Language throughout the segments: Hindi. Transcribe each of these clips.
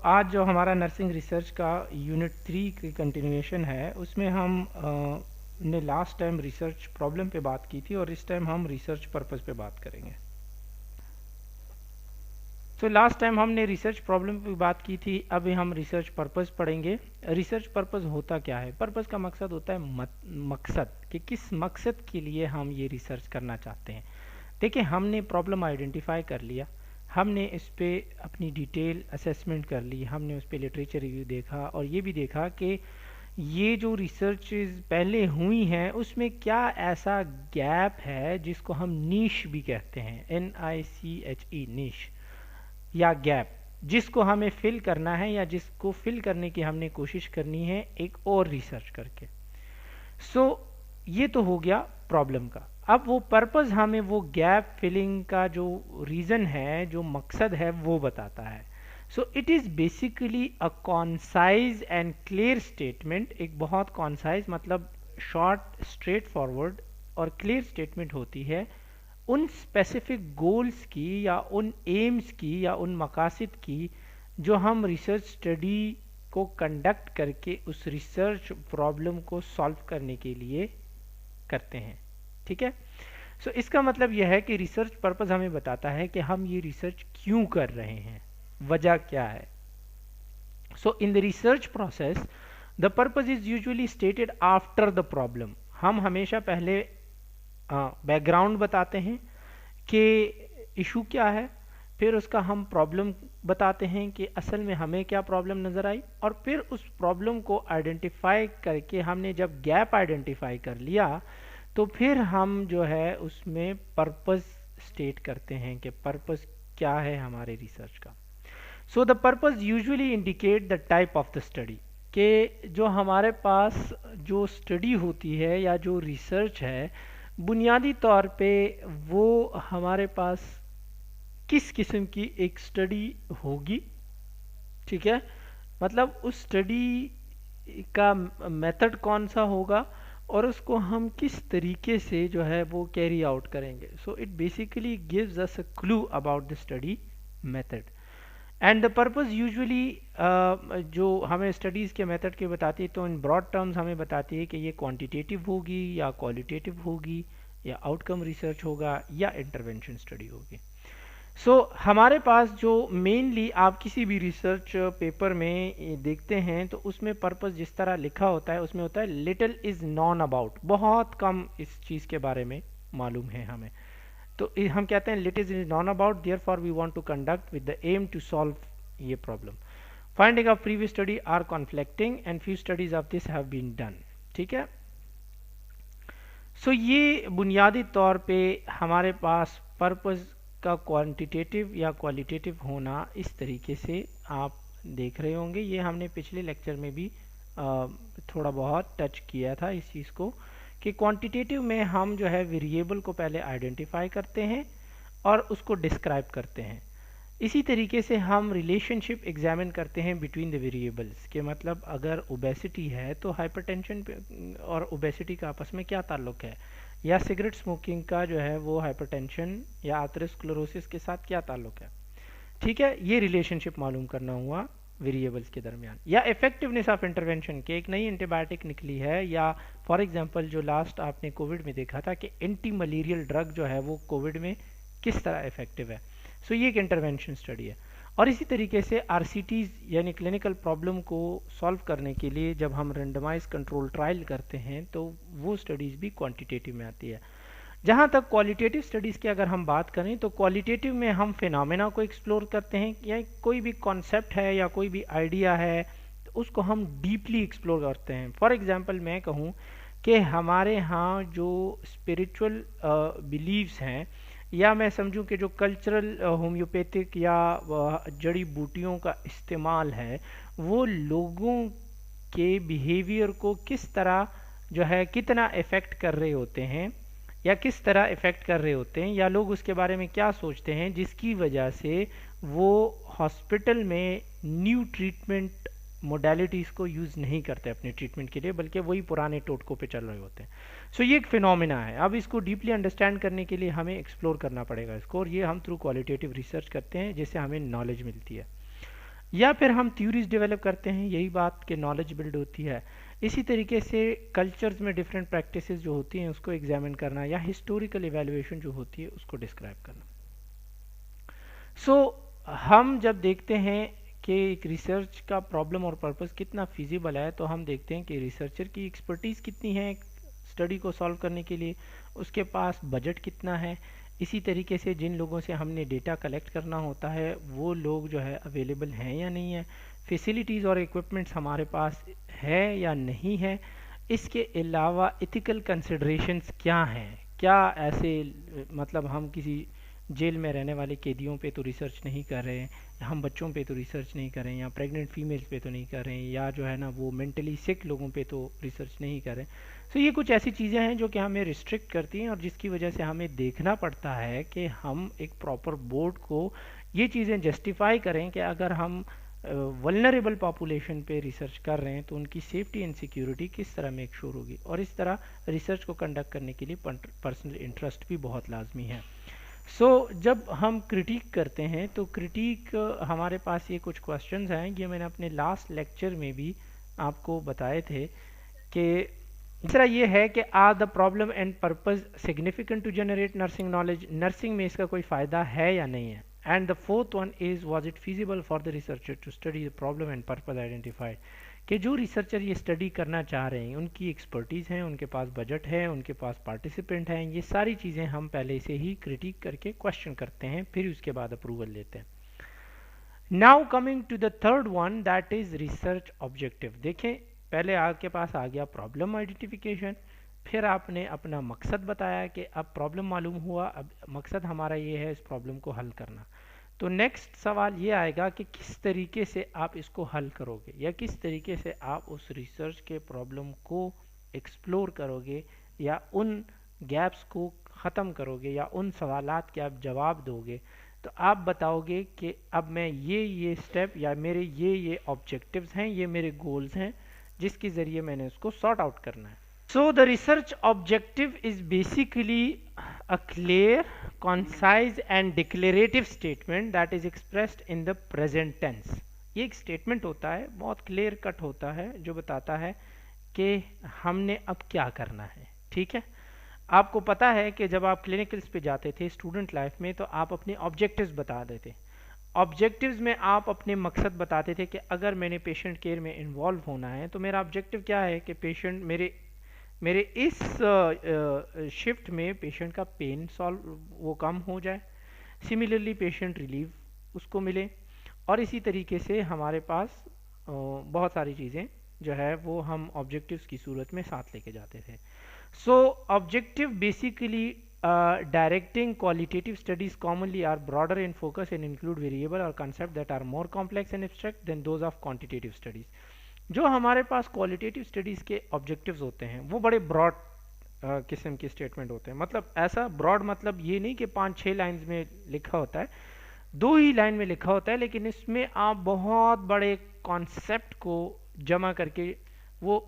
आज जो हमारा नर्सिंग रिसर्च का यूनिट 3 की कंटिन्यूएशन है, उसमें हम ने लास्ट टाइम रिसर्च प्रॉब्लम पे बात की थी और इस टाइम हम रिसर्च पर्पस पे बात करेंगे। लास्ट टाइम हमने रिसर्च प्रॉब्लम पे बात की थी, अभी हम रिसर्च पर्पस पढ़ेंगे। रिसर्च पर्पस होता क्या है? पर्पस का मकसद होता है मकसद कि किस मकसद के लिए हम ये रिसर्च करना चाहते हैं। देखिए, हमने प्रॉब्लम आइडेंटिफाई कर लिया, हमने इस पे अपनी डिटेल असेसमेंट कर ली, हमने उस पे लिटरेचर रिव्यू देखा और ये भी देखा कि ये जो रिसर्चेज पहले हुई हैं उसमें क्या ऐसा गैप है जिसको हम नीश भी कहते हैं, NICHE, नीश या गैप, जिसको हमें फिल करना है या जिसको फिल करने की हमने कोशिश करनी है एक और रिसर्च करके। ये तो हो गया प्रॉब्लम का। अब वो पर्पस हमें वो गैप फिलिंग का जो रीजन है, जो मकसद है, वो बताता है। It is basically a concise and clear statement. एक बहुत कॉन्साइज मतलब शॉर्ट, स्ट्रेट फॉरवर्ड और क्लियर स्टेटमेंट होती है उन स्पेसिफिक गोल्स की या उन एम्स की या उन मकासद की जो हम रिसर्च स्टडी को कंडक्ट करके उस रिसर्च प्रॉब्लम को सॉल्व करने के लिए करते हैं। ठीक है। इसका मतलब यह है कि रिसर्च पर्पस हमें बताता है कि हम ये रिसर्च क्यों कर रहे हैं, वजह क्या है। In the research process the purpose is usually stated after the problem. हम हमेशा पहले बैकग्राउंड बताते हैं कि इशू क्या है, फिर उसका हम प्रॉब्लम बताते हैं कि असल में हमें क्या प्रॉब्लम नज़र आई, और फिर उस प्रॉब्लम को आइडेंटिफाई करके हमने जब गैप आइडेंटिफाई कर लिया तो फिर हम जो है उसमें पर्पस स्टेट करते हैं कि पर्पस क्या है हमारे रिसर्च का। The purpose usually indicate the type of the study, कि जो हमारे पास जो स्टडी होती है या जो रिसर्च है, बुनियादी तौर पे वो हमारे पास किस किस्म की एक स्टडी होगी। ठीक है, मतलब उस स्टडी का मेथड कौन सा होगा और उसको हम किस तरीके से जो है वो कैरी आउट करेंगे। It basically gives us a clue about the study method and the purpose usually. जो हमें स्टडीज़ के मेथड के बताती है तो इन ब्रॉड टर्म्स हमें बताती है कि ये क्वांटिटेटिव होगी या क्वालिटेटिव होगी या आउटकम रिसर्च होगा या इंटरवेंशन स्टडी होगी। हमारे पास जो मेनली आप किसी भी रिसर्च पेपर में देखते हैं तो उसमें पर्पस जिस तरह लिखा होता है उसमें होता है लिटिल इज नॉन अबाउट, बहुत कम इस चीज़ के बारे में मालूम है हमें। तो हम कहते हैं little is known about, therefore we want to conduct with the aim to solve ये problem. Finding of previous study are conflicting and few studies of this have been done. ठीक है। ये बुनियादी तौर पे हमारे पास पर्पस का क्वांटिटेटिव या क्वालिटेटिव होना इस तरीके से आप देख रहे होंगे। ये हमने पिछले लेक्चर में भी थोड़ा बहुत टच किया था इस चीज़ को, कि क्वांटिटेटिव में हम जो है वेरिएबल को पहले आइडेंटिफाई करते हैं और उसको डिस्क्राइब करते हैं। इसी तरीके से हम रिलेशनशिप एग्जामिन करते हैं बिटवीन द वेरिएबल्स, के मतलब अगर ओबेसिटी है तो हाइपरटेंशन और ओबेसिटी का आपस में क्या ताल्लुक है, या सिगरेट स्मोकिंग का जो है वो हाइपरटेंशन या आर्थरोस्क्लेरोसिस के साथ क्या ताल्लुक है। ठीक है, ये रिलेशनशिप मालूम करना हुआ वेरिएबल्स के दरमियान। या इफेक्टिवनेस ऑफ इंटरवेंशन, के एक नई एंटीबायोटिक निकली है, या फॉर एग्जांपल जो लास्ट आपने कोविड में देखा था कि एंटी मलेरियल ड्रग जो है वो कोविड में किस तरह इफेक्टिव है। ये एक इंटरवेंशन स्टडी है। और इसी तरीके से RCTs यानी क्लिनिकल प्रॉब्लम को सॉल्व करने के लिए जब हम रेंडमाइज कंट्रोल ट्रायल करते हैं तो वो स्टडीज़ भी क्वांटिटेटिव में आती है। जहाँ तक क्वालिटेटिव स्टडीज़ की अगर हम बात करें तो क्वालिटेटिव में हम फिनोमेना को एक्सप्लोर करते हैं, या कोई भी कॉन्सेप्ट है या कोई भी आइडिया है तो उसको हम डीपली एक्सप्लोर करते हैं। फॉर एग्जांपल मैं कहूँ कि हमारे यहाँ जो स्पिरिचुअल बिलीव्स हैं, या मैं समझूं कि जो कल्चरल होम्योपैथिक या जड़ी बूटियों का इस्तेमाल है, वो लोगों के बिहेवियर को किस तरह जो है कितना इफ़ेक्ट कर रहे होते हैं, या किस तरह इफ़ेक्ट कर रहे होते हैं, या लोग उसके बारे में क्या सोचते हैं जिसकी वजह से वो हॉस्पिटल में न्यू ट्रीटमेंट मोडेलिटीज़ को यूज़ नहीं करते अपने ट्रीटमेंट के लिए, बल्कि वही पुराने टोटकों पे चल रहे होते हैं। ये एक फिनोमिना है। अब इसको डीपली अंडरस्टैंड करने के लिए हमें एक्सप्लोर करना पड़ेगा इसको, और ये हम थ्रू क्वालिटेटिव रिसर्च करते हैं जिससे हमें नॉलेज मिलती है। या फिर हम थ्योरीज डेवलप करते हैं, यही बात कि नॉलेज बिल्ड होती है। इसी तरीके से कल्चर्स में डिफरेंट प्रैक्टिसेस जो होती हैं उसको एग्जामिन करना, या हिस्टोरिकल इवैल्यूएशन जो होती है उसको डिस्क्राइब करना। हम जब देखते हैं कि एक रिसर्च का प्रॉब्लम और पर्पस कितना फिजिबल है, तो हम देखते हैं कि रिसर्चर की एक्सपर्टीज कितनी है स्टडी को सॉल्व करने के लिए, उसके पास बजट कितना है। इसी तरीके से जिन लोगों से हमने डेटा कलेक्ट करना होता है वो लोग जो है अवेलेबल हैं या नहीं है, फैसिलिटीज़ और इक्विपमेंट्स हमारे पास है या नहीं है। इसके अलावा इथिकल कंसिडरेशंस क्या हैं, क्या ऐसे मतलब हम किसी जेल में रहने वाले कैदियों पे तो रिसर्च नहीं कर रहे हैं, हम बच्चों पे तो रिसर्च नहीं कर रहे हैं, या प्रेग्नेंट फीमेल्स पे तो नहीं कर रहे हैं, या जो है ना वो मेंटली सिक लोगों पे तो रिसर्च नहीं कर रहे हैं। ये कुछ ऐसी चीज़ें हैं जो कि हमें रिस्ट्रिक्ट करती हैं और जिसकी वजह से हमें देखना पड़ता है कि हम एक प्रॉपर बोर्ड को ये चीज़ें जस्टिफाई करें कि अगर हम वल्नरेबल पॉपुलेशन पे रिसर्च कर रहे हैं तो उनकी सेफ्टी एंड सिक्योरिटी किस तरह मेक श्योर होगी। और इस तरह रिसर्च को कंडक्ट करने के लिए पर्सनल इंटरेस्ट भी बहुत लाजमी है। जब हम क्रिटिक करते हैं तो क्रिटिक हमारे पास ये कुछ क्वेश्चंस हैं, ये मैंने अपने लास्ट लेक्चर में भी आपको बताए थे कि तीसरा ये है कि are the problem and purpose significant to generate nursing knowledge, nursing में इसका कोई फ़ायदा है या नहीं है। And the fourth one is was it feasible for the researcher to study the problem and purpose identified, कि जो रिसर्चर ये स्टडी करना चाह रहे हैं उनकी एक्सपर्टीज़ है, उनके पास बजट है, उनके पास पार्टिसिपेंट हैं, ये सारी चीज़ें हम पहले से ही क्रिटिक करके क्वेश्चन करते हैं, फिर उसके बाद अप्रूवल लेते हैं। Now coming to the third one, that is research objective. देखें, पहले आपके पास आ गया प्रॉब्लम आइडेंटिफिकेशन, फिर आपने अपना मकसद बताया कि अब प्रॉब्लम मालूम हुआ, अब मकसद हमारा ये है इस प्रॉब्लम को हल करना। तो नेक्स्ट सवाल ये आएगा कि किस तरीके से आप इसको हल करोगे, या किस तरीके से आप उस रिसर्च के प्रॉब्लम को एक्सप्लोर करोगे, या उन गैप्स को ख़त्म करोगे, या उन सवालात के आप जवाब दोगे। तो आप बताओगे कि अब मैं ये स्टेप या मेरे ये ऑब्जेक्टिव्स हैं, ये मेरे गोल्स हैं जिसके ज़रिए मैंने उसको सॉर्ट आउट करना है। So the research objective is basically a clear, concise and declarative statement that is expressed in the present tense. ये एक स्टेटमेंट होता है, बहुत क्लियर कट होता है, जो बताता है कि हमने अब क्या करना है। ठीक है, आपको पता है कि जब आप क्लिनिकल्स पे जाते थे स्टूडेंट लाइफ में, तो आप अपने ऑब्जेक्टिव्स बता देते। ऑब्जेक्टिव्स में आप अपने मकसद बताते थे कि अगर मैंने पेशेंट केयर में इन्वॉल्व होना है तो मेरा ऑब्जेक्टिव क्या है कि पेशेंट मेरे इस शिफ्ट में पेशेंट का पेन सॉल्व वो कम हो जाए, सिमिलरली पेशेंट रिलीफ उसको मिले, और इसी तरीके से हमारे पास बहुत सारी चीज़ें जो है वो हम ऑब्जेक्टिव्स की सूरत में साथ लेके जाते थे। Objective basically directing qualitative studies commonly are broader in focus and include variable or concept that are more complex and abstract than those of quantitative studies. जो हमारे पास क्वालिटेटिव स्टडीज़ के ऑब्जेक्टिव्स होते हैं वो बड़े ब्रॉड किस्म के स्टेटमेंट होते हैं। मतलब ऐसा ब्रॉड मतलब ये नहीं कि 5-6 लाइंस में लिखा होता है, 2 ही लाइन में लिखा होता है, लेकिन इसमें आप बहुत बड़े कॉन्सेप्ट को जमा करके वो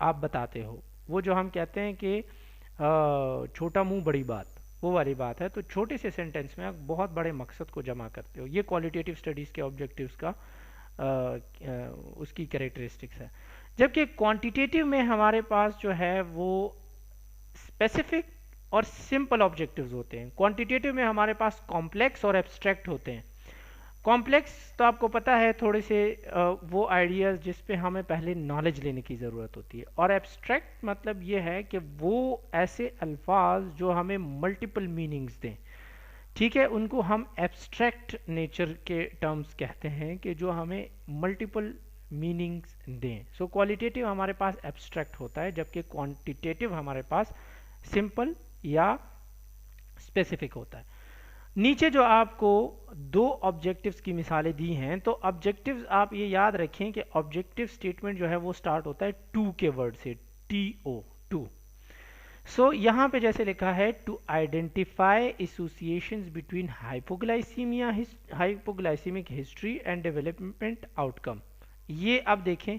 आप बताते हो। वो जो हम कहते हैं कि छोटा मुंह बड़ी बात, वो वाली बात है। तो छोटे से सेंटेंस में आप बहुत बड़े मकसद को जमा करते हो। ये क्वालिटेटिव स्टडीज़ के ऑब्जेक्टिव्स का उसकी कैरेक्टरिस्टिक्स है। जबकि क्वांटिटेटिव में हमारे पास जो है वो स्पेसिफिक और सिंपल ऑब्जेक्टिव्स होते हैं। क्वांटिटेटिव में हमारे पास कॉम्प्लेक्स और एब्स्ट्रैक्ट होते हैं। कॉम्प्लेक्स तो आपको पता है थोड़े से वो आइडियाज़ जिस पे हमें पहले नॉलेज लेने की ज़रूरत होती है, और एब्स्ट्रैक्ट मतलब ये है कि वो ऐसे अल्फाज जो हमें मल्टीपल मीनिंग्स दें। ठीक है, उनको हम एब्स्ट्रैक्ट नेचर के टर्म्स कहते हैं कि जो हमें मल्टीपल मीनिंग्स दें। क्वालिटेटिव हमारे पास एब्स्ट्रैक्ट होता है, जबकि क्वांटिटेटिव हमारे पास सिंपल या स्पेसिफिक होता है। नीचे जो आपको 2 ऑब्जेक्टिव्स की मिसालें दी हैं, तो ऑब्जेक्टिव्स आप ये याद रखें कि ऑब्जेक्टिव स्टेटमेंट जो है वो स्टार्ट होता है टू के वर्ड से, TO, टू। यहाँ पे जैसे लिखा है to identify associations between hypoglycaemia, hypoglycaemic history and development outcome. ये अब देखें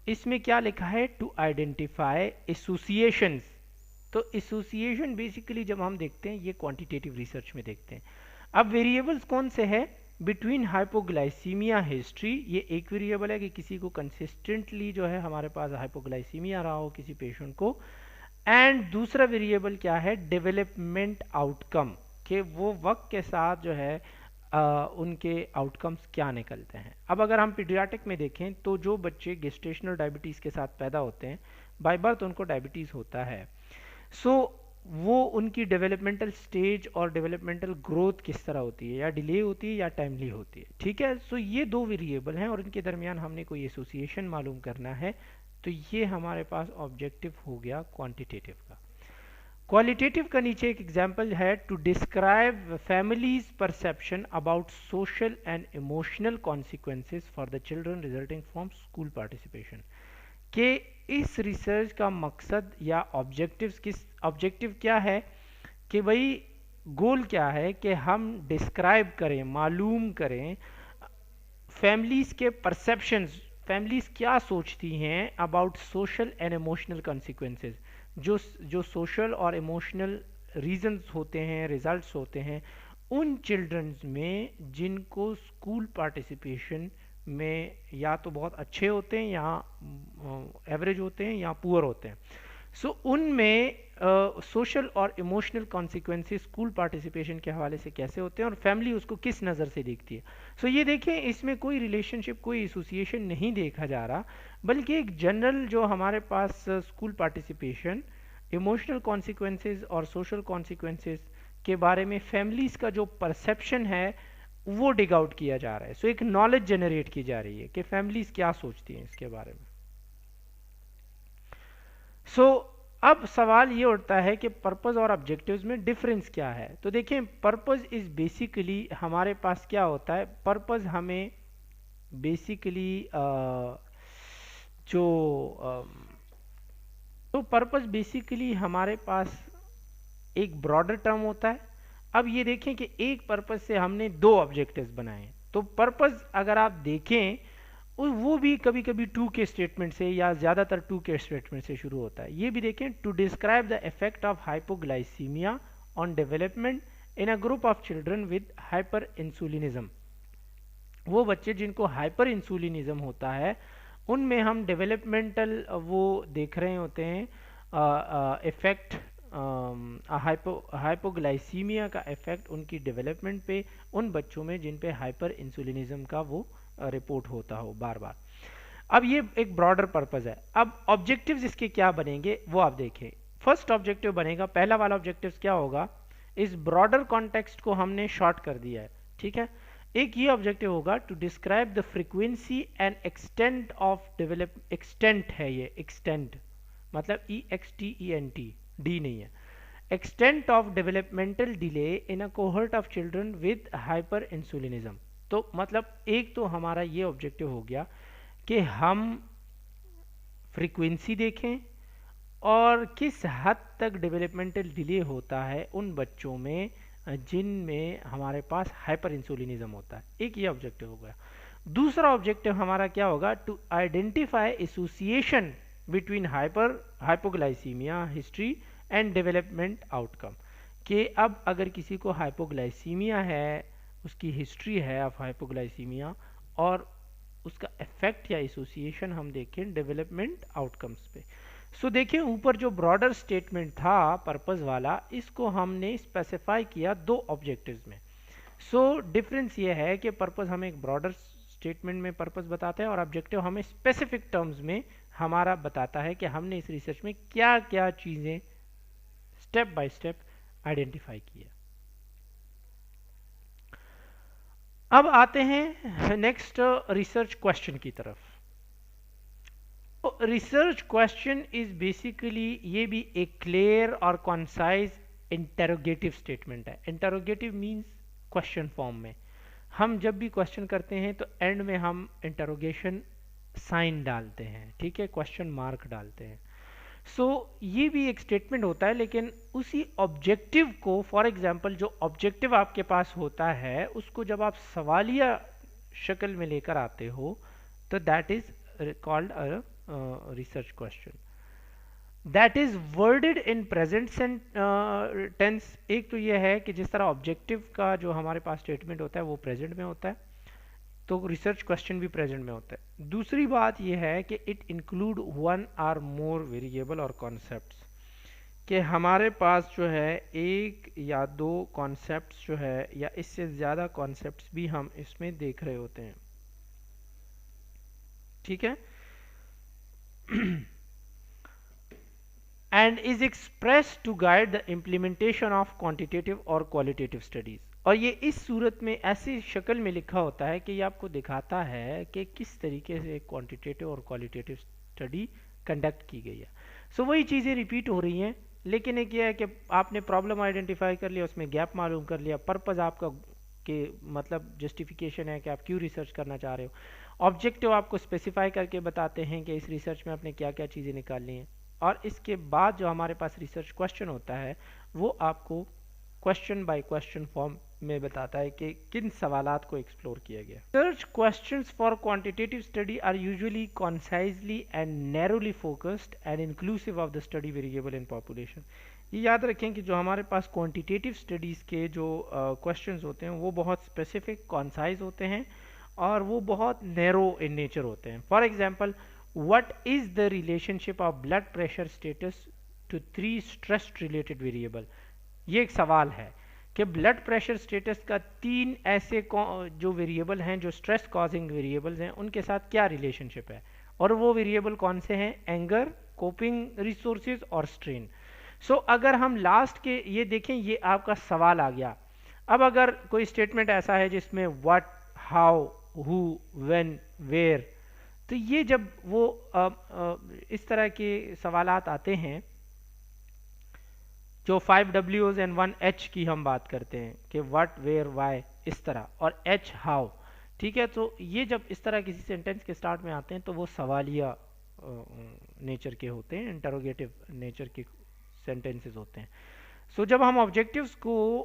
इसमें क्या लिखा है, टू आइडेंटिफाई एसोसिएशंस। तो एसोसिएशन बेसिकली जब हम देखते हैं ये क्वांटिटेटिव रिसर्च में देखते हैं। अब वेरिएबल्स कौन से हैं, बिटवीन हाइपोग्लाइसीमिया हिस्ट्री, ये एक वेरिएबल है कि किसी को कंसिस्टेंटली जो है हमारे पास हाइपोग्लाइसीमिया रहा हो किसी पेशेंट को, एंड दूसरा वेरिएबल क्या है, डेवलपमेंट आउटकम, कि वो वक्त के साथ जो है उनके आउटकम्स क्या निकलते हैं। अब अगर हम पीडियाट्रिक में देखें तो जो बच्चे गेस्टेशनल डायबिटीज़ के साथ पैदा होते हैं, बाय बर्थ उनको डायबिटीज़ होता है, सो वो उनकी डेवलपमेंटल स्टेज और डेवलपमेंटल ग्रोथ किस तरह होती है, या डिले होती है या टाइमली होती है, ठीक है। सो ये दो वेरिएबल हैं और इनके दरमियान हमने कोई एसोसिएशन मालूम करना है, तो ये हमारे पास ऑब्जेक्टिव हो गया क्वांटिटेटिव का। क्वालिटेटिव का नीचे एक एग्जांपल है, to describe families perception about social and emotional consequences for the children resulting from school participation, कि इस रिसर्च का मकसद या ऑब्जेक्टिव क्या है, कि भाई गोल क्या है कि हम डिस्क्राइब करें, मालूम करें फैमिलीज के परसेप्शंस, फैमिलीज क्या सोचती हैं about social and emotional consequences, जो सोशल और इमोशनल रीजंस होते हैं, रिजल्ट्स होते हैं उन चिल्ड्रंस में जिनको स्कूल पार्टिसिपेशन में या तो बहुत अच्छे होते हैं या एवरेज होते हैं या पुअर होते हैं। सो उनमें सोशल और इमोशनल कॉन्सिक्वेंसेस स्कूल पार्टिसिपेशन के हवाले से कैसे होते हैं और फैमिली उसको किस नज़र से देखती है। सो ये देखें, इसमें कोई रिलेशनशिप, कोई एसोसिएशन नहीं देखा जा रहा, बल्कि एक जनरल जो हमारे पास स्कूल पार्टिसिपेशन, इमोशनल कॉन्सिक्वेंसेस और सोशल कॉन्सिक्वेंसेस के बारे में फैमिलीज का जो परसेप्शन है वो डिग आउट किया जा रहा है। सो एक नॉलेज जनरेट की जा रही है कि फैमिलीज क्या सोचती हैं इसके बारे में। सो अब सवाल ये उठता है कि पर्पस और ऑब्जेक्टिव्स में डिफरेंस क्या है। तो देखें, पर्पस इज बेसिकली हमारे पास क्या होता है, पर्पस हमें बेसिकली तो पर्पस बेसिकली हमारे पास एक ब्रॉडर टर्म होता है। अब ये देखें कि एक पर्पस से हमने दो ऑब्जेक्टिव्स बनाए, तो पर्पस अगर आप देखें वो भी कभी कभी टू के स्टेटमेंट से या ज़्यादातर टू के स्टेटमेंट से शुरू होता है। ये भी देखें, to describe the effect of hypoglycaemia on development in a group of children with hyperinsulinism, वो बच्चे जिनको हाइपर इंसुलिनिज्म होता है उनमें हम डेवलपमेंटल वो देख रहे होते हैं इफेक्ट, हाइपोग्लाइसीमिया का इफेक्ट उनकी डेवलपमेंट पे उन बच्चों में जिन पे हाइपर इंसुलिनिज्म का वो रिपोर्ट होता हो बार बार। अब ये एक ब्रॉडर पर्पस है। अब ऑब्जेक्टिव्स इसके क्या बनेंगे वो आप देखें। फर्स्ट ऑब्जेक्टिव बनेगा, पहला वाला ऑब्जेक्टिव क्या होगा, इस ब्रॉडर कॉन्टेक्स्ट को हमने शॉर्ट कर दिया है, ठीक है। एक ये ऑब्जेक्टिव होगा, to describe the frequency and extent of develop, extent है ये, एक्सटेंट मतलब EXTENT, डी नहीं है, extent of developmental delay in a cohort of children with hyperinsulinism. तो मतलब एक तो हमारा ये ऑब्जेक्टिव हो गया कि हम फ्रीक्वेंसी देखें और किस हद तक डेवलपमेंटल डिले होता है उन बच्चों में जिनमें हमारे पास हाइपर इंसुलिनिज्म होता है। एक ये ऑब्जेक्टिव हो गया। दूसरा ऑब्जेक्टिव हमारा क्या होगा, to identify association between hypoglycaemia history and development outcome, कि अब अगर किसी को हाइपोग्लाइसीमिया है, उसकी हिस्ट्री है ऑफ हाइपोग्लाइसीमिया और उसका इफेक्ट या एसोसिएशन हम देखें डेवलपमेंट आउटकम्स पे। सो देखिए, ऊपर जो ब्रॉडर स्टेटमेंट था पर्पस वाला, इसको हमने स्पेसिफाई किया दो ऑब्जेक्टिव्स में। सो डिफरेंस ये है कि पर्पस हमें एक ब्रॉडर स्टेटमेंट में पर्पस बताता है और ऑब्जेक्टिव हमें स्पेसिफिक टर्म्स में हमारा बताता है कि हमने इस रिसर्च में क्या क्या चीज़ें स्टेप बाय स्टेप आइडेंटिफाई किया। अब आते हैं नेक्स्ट रिसर्च क्वेश्चन की तरफ। रिसर्च क्वेश्चन इज बेसिकली, ये भी एक क्लियर और कॉन्साइज इंटेरोगेटिव स्टेटमेंट है। इंटेरोगेटिव मींस क्वेश्चन फॉर्म में हम जब भी क्वेश्चन करते हैं तो एंड में हम इंटेरोगेशन साइन डालते हैं, ठीक है, क्वेश्चन मार्क डालते हैं। सो ये भी एक स्टेटमेंट होता है, लेकिन उसी ऑब्जेक्टिव को, फॉर एग्जांपल जो ऑब्जेक्टिव आपके पास होता है उसको जब आप सवालिया शक्ल में लेकर आते हो तो that is called a research question. That is worded in present tense. एक तो ये है कि जिस तरह ऑब्जेक्टिव का जो हमारे पास स्टेटमेंट होता है वो प्रेजेंट में होता है, तो रिसर्च क्वेश्चन भी प्रेजेंट में होता है। दूसरी बात यह है कि it include one or more variable और कॉन्सेप्ट्स, कि हमारे पास जो है एक या दो कॉन्सेप्ट्स जो है या इससे ज़्यादा कॉन्सेप्ट्स भी हम इसमें देख रहे होते हैं। ठीक है। And is express to guide the implementation of quantitative और क्वालिटेटिव स्टडीज। और ये इस सूरत में ऐसी शक्ल में लिखा होता है कि ये आपको दिखाता है कि किस तरीके से क्वांटिटेटिव और क्वालिटेटिव स्टडी कंडक्ट की गई है। सो वही चीज़ें रिपीट हो रही हैं, लेकिन एक ये है कि आपने प्रॉब्लम आइडेंटिफाई कर लिया, उसमें गैप मालूम कर लिया, पर्पज़ आपका के मतलब जस्टिफिकेशन है कि आप क्यों रिसर्च करना चाह रहे हो। ऑब्जेक्टिव आपको स्पेसिफाई करके बताते हैं कि इस रिसर्च में आपने क्या क्या चीज़ें निकालनी हैं। और इसके बाद जो हमारे पास रिसर्च क्वेश्चन होता है वो आपको क्वेश्चन बाय क्वेश्चन फॉर्म में बताता है कि किन सवालात को एक्सप्लोर किया गया। Research questions for quantitative study are usually concisely and narrowly focused and inclusive of the study variable in population. ये याद रखें कि जो हमारे पास क्वांटिटेटिव स्टडीज़ के जो क्वेश्चंस होते हैं वो बहुत स्पेसिफिक कॉन्साइज होते हैं और वो बहुत नैरो इन नेचर होते हैं। For example, what is the relationship of blood pressure status to 3 stress related variable। ये एक सवाल है कि ब्लड प्रेशर स्टेटस का 3 ऐसे जो वेरिएबल हैं जो स्ट्रेस कॉजिंग वेरिएबल्स हैं उनके साथ क्या रिलेशनशिप है, और वो वेरिएबल कौन से हैं? एंगर, कोपिंग रिसोर्सेज और स्ट्रेन। सो अगर हम लास्ट के ये देखें, ये आपका सवाल आ गया। अब अगर कोई स्टेटमेंट ऐसा है जिसमें what, how, who, when, where, तो ये जब वो इस तरह के सवालात आते हैं जो 5 W's एंड 1 H की हम बात करते हैं कि व्हाट, वेयर, वाई, इस तरह, और H हाउ। ठीक है, तो ये जब इस तरह किसी सेंटेंस के स्टार्ट में आते हैं तो वो सवालिया नेचर के होते हैं, इंटरोगेटिव नेचर के सेंटेंसेस होते हैं। सो जब हम ऑब्जेक्टिव्स को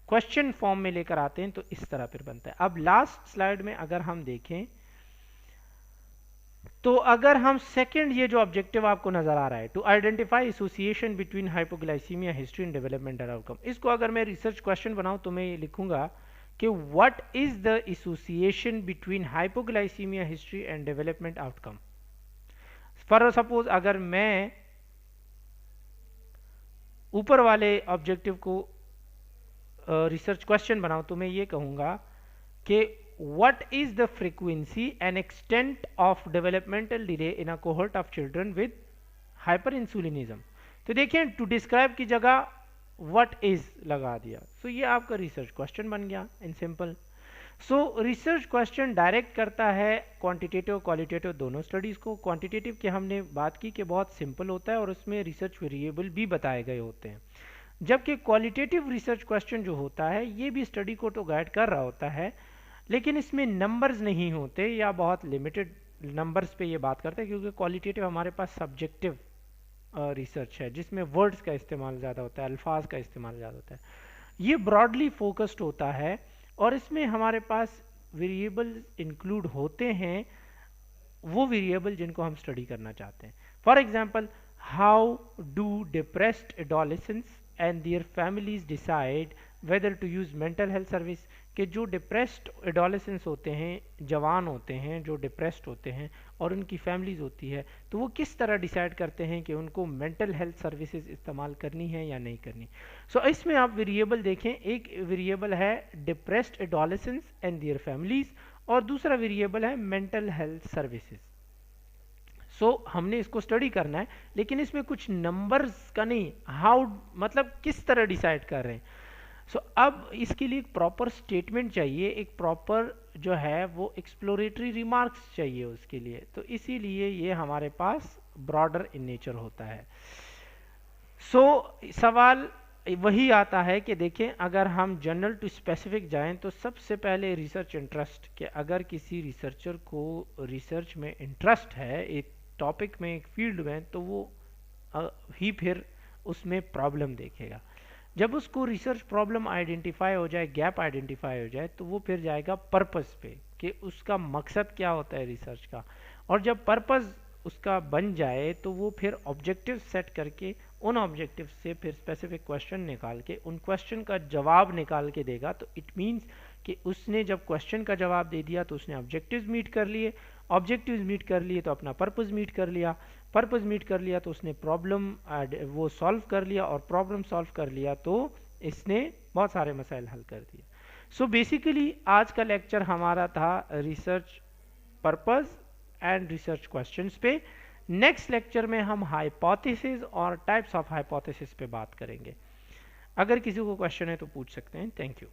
क्वेश्चन फॉर्म में लेकर आते हैं तो इस तरह फिर बनता है। अब लास्ट स्लाइड में अगर हम देखें तो अगर हम सेकंड ये जो ऑब्जेक्टिव आपको नजर आ रहा है, to identify association between hypoglycaemia, history and developmental outcome, इसको अगर मैं रिसर्च क्वेश्चन बनाऊं तो मैं ये लिखूंगा कि what is the association between hypoglycaemia, history and development outcome. For suppose अगर मैं ऊपर वाले ऑब्जेक्टिव को रिसर्च क्वेश्चन बनाऊं तो मैं ये कहूंगा कि what is the frequency and extent of developmental delay in a cohort of children with hyperinsulinism। तो देखिए, टू डिस्क्राइब की जगह what is लगा दिया। सो ये आपका रिसर्च क्वेश्चन बन गया in simple. So research question direct करता है क्वांटिटेटिव क्वालिटेटिव दोनों स्टडीज को। क्वांटिटेटिव की हमने बात की कि बहुत सिंपल होता है और उसमें रिसर्च वेरिएबल भी बताए गए होते हैं, जबकि क्वालिटेटिव रिसर्च क्वेश्चन जो होता है ये भी स्टडी को तो गाइड कर रहा होता है, लेकिन इसमें नंबर्स नहीं होते या बहुत लिमिटेड नंबर्स पे ये बात करते हैं, क्योंकि क्वालिटेटिव हमारे पास सब्जेक्टिव रिसर्च है जिसमें वर्ड्स का इस्तेमाल ज़्यादा होता है, अल्फाज का इस्तेमाल ज़्यादा होता है। ये ब्रॉडली फोकस्ड होता है और इसमें हमारे पास वेरिएबल इंक्लूड होते हैं, वो वेरिएबल जिनको हम स्टडी करना चाहते हैं। For example, how do depressed adolescents and their families decide whether to use mental health service. कि जो डिप्रेस्ड एडोलेसेंट्स होते हैं, जवान होते हैं जो डिप्रेस्ड होते हैं और उनकी फैमिलीज होती है, तो वो किस तरह डिसाइड करते हैं कि उनको मेंटल हेल्थ सर्विसेज इस्तेमाल करनी है या नहीं करनी। सो इसमें आप वेरिएबल देखें, एक वेरिएबल है depressed adolescents and their families और दूसरा वेरिएबल है मेंटल हेल्थ सर्विसेज। सो हमने इसको स्टडी करना है, लेकिन इसमें कुछ नंबर्स का नहीं, हाउ मतलब किस तरह डिसाइड कर रहे हैं। सो अब इसके लिए एक प्रॉपर स्टेटमेंट चाहिए, एक प्रॉपर जो है वो एक्सप्लोरेटरी रिमार्क्स चाहिए उसके लिए, तो इसीलिए ये हमारे पास ब्रॉडर इन नेचर होता है। सो सवाल वही आता है कि देखें, अगर हम जनरल टू स्पेसिफिक जाएं तो सबसे पहले रिसर्च इंटरेस्ट, कि अगर किसी रिसर्चर को रिसर्च में इंटरेस्ट है एक टॉपिक में, एक फील्ड में, तो वो ही फिर उसमें प्रॉब्लम देखेगा। जब उसको रिसर्च प्रॉब्लम आइडेंटिफाई हो जाए, गैप आइडेंटिफाई हो जाए, तो वो फिर जाएगा पर्पस पे कि उसका मकसद क्या होता है रिसर्च का। और जब पर्पस उसका बन जाए तो वो फिर ऑब्जेक्टिव सेट करके उन ऑब्जेक्टिव से फिर स्पेसिफिक क्वेश्चन निकाल के उन क्वेश्चन का जवाब निकाल के देगा। तो इट मीन्स कि उसने जब क्वेश्चन का जवाब दे दिया तो उसने ऑब्जेक्टिव्स मीट कर लिए, ऑब्जेक्टिव्स मीट कर लिए तो अपना पर्पस मीट कर लिया, पर्पस मीट कर लिया तो उसने प्रॉब्लम वो सॉल्व कर लिया, और प्रॉब्लम सॉल्व कर लिया तो इसने बहुत सारे मसाइल हल कर दिए। सो बेसिकली आज का लेक्चर हमारा था research purpose and research questions पे। नेक्स्ट लेक्चर में हम हाइपोथेसिस और टाइप्स ऑफ हाइपोथेसिस पे बात करेंगे। अगर किसी को क्वेश्चन है तो पूछ सकते हैं। Thank you.